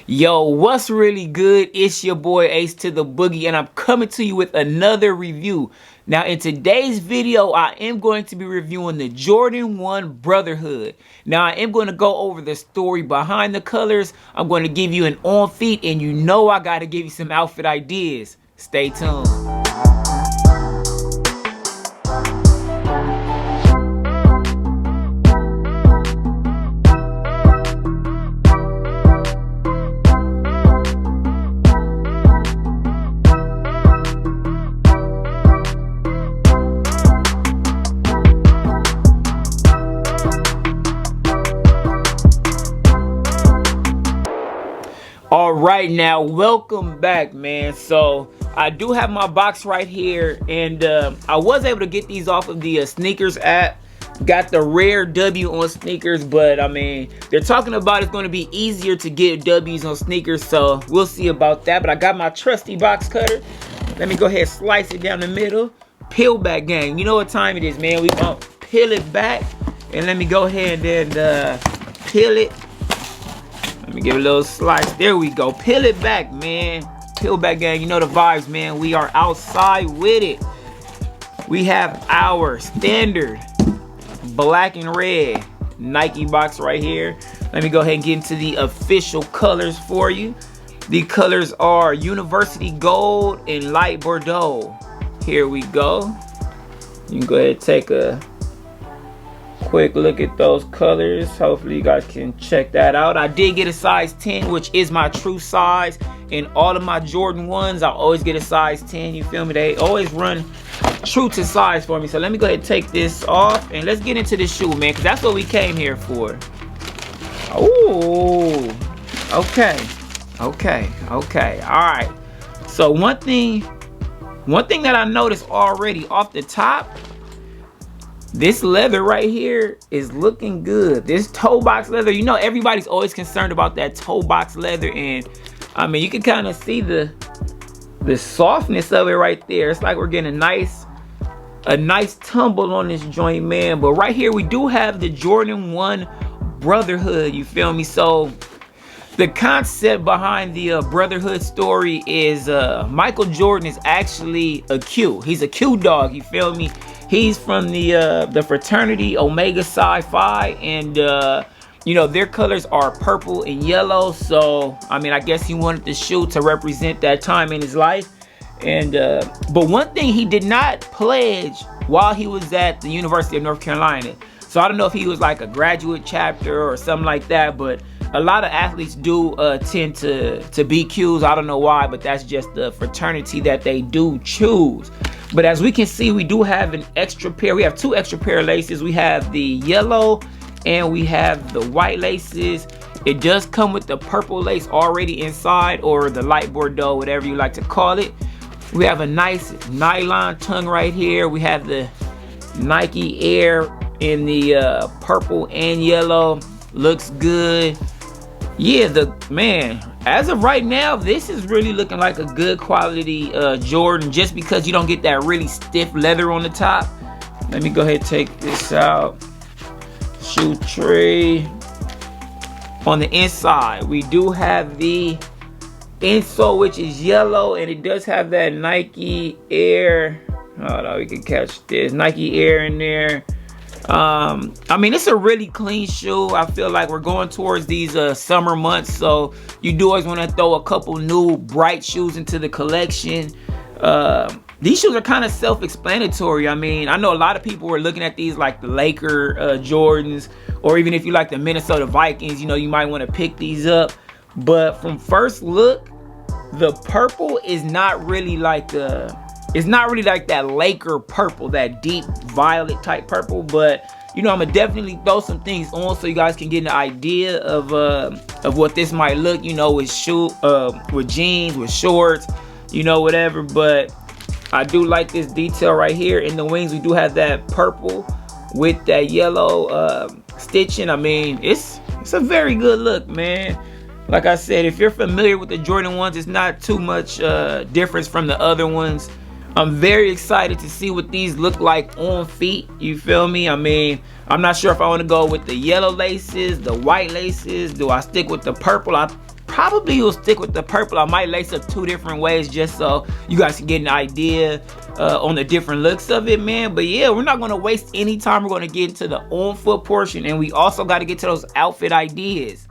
Yo, what's really good? It's your boy Ace to the Boogie, and I'm coming to you with another review. Now, in today's video, I am going to be reviewing the Jordan 1 Brotherhood. Now, I am going to go over the story behind the colors. I'm going to give you an on feet, and you know I got to give you some outfit ideas. Stay tuned. All right, now welcome back, man. So I do have my box right here, and I was able to get these off of the sneakers app. Got the rare W on sneakers, but I mean, they're talking about it's going to be easier to get W's on sneakers, so we'll see about that. But I got my trusty box cutter. Let me go ahead and slice it down the middle. Peel back gang, you know what time it is, man. We gonna peel it back, and let me go ahead and peel it. Let me give it a little slice. There we go. Peel it back, man. Peel back gang. You know the vibes, man. We are outside with it. We have our standard black and red Nike box right here. Let me go ahead and get into the official colors for you. The colors are University Gold and Light Bordeaux. Here we go. You can go ahead and take a quick look at those colors. Hopefully you guys can check that out. I did get a size 10, which is my true size. In all of my Jordan 1s, I always get a size 10. You feel me? They always run true to size for me. So let me go ahead and take this off, and let's get into this shoe, man, because that's what we came here for. Oh, okay. All right. So one thing that I noticed already off the top, this leather right here is looking good. This toe box leather, you know everybody's always concerned about that toe box leather, and I mean you can kind of see the softness of it right there. It's like we're getting a nice tumble on this joint, man. But right here we do have the Jordan 1 Brotherhood, you feel me? So the concept behind the Brotherhood story is Michael Jordan is actually a Q. He's a Q dog, you feel me? He's from the fraternity Omega Psi Phi, and you know their colors are purple and yellow. So I mean, I guess he wanted the shoe to represent that time in his life. And but one thing he did not pledge while he was at the University of North Carolina. So I don't know if he was like a graduate chapter or something like that, but a lot of athletes do tend to be Qs. I don't know why, but that's just the fraternity that they do choose. But as we can see, we do have an extra pair. We have two extra pair of laces. We have the yellow and we have the white laces. It does come with the purple lace already inside, or the light Bordeaux, whatever you like to call it. We have a nice nylon tongue right here. We have the Nike Air in the purple and yellow. Looks good. Yeah, man, as of right now, this is really looking like a good quality Jordan, just because you don't get that really stiff leather on the top. Let me go ahead and take this out. Shoe tray. On the inside, we do have the insole, which is yellow, and it does have that Nike Air. Hold on, we can catch this. Nike Air in there. I mean, it's a really clean shoe. I feel like we're going towards these summer months, so you do always want to throw a couple new bright shoes into the collection. These shoes are kind of self-explanatory. I mean, I know a lot of people were looking at these like the Laker Jordans, or even if you like the Minnesota Vikings, you know, you might want to pick these up. But from first look, the purple is not really like that Laker purple, that deep violet type purple. But you know, I'm gonna definitely throw some things on so you guys can get an idea of what this might look, you know, with with jeans, with shorts, you know, whatever. But I do like this detail right here in the wings. We do have that purple with that yellow stitching. I mean, it's a very good look, man. Like I said, if you're familiar with the Jordan 1s, it's not too much difference from the other ones. I'm very excited to see what these look like on feet. You feel me? I mean, I'm not sure if I want to go with the yellow laces, the white laces. Do I stick with the purple? I probably will stick with the purple. I might lace up 2 different ways just so you guys can get an idea on the different looks of it, man. But yeah, we're not gonna waste any time. We're gonna get into the on foot portion, and we also got to get to those outfit ideas.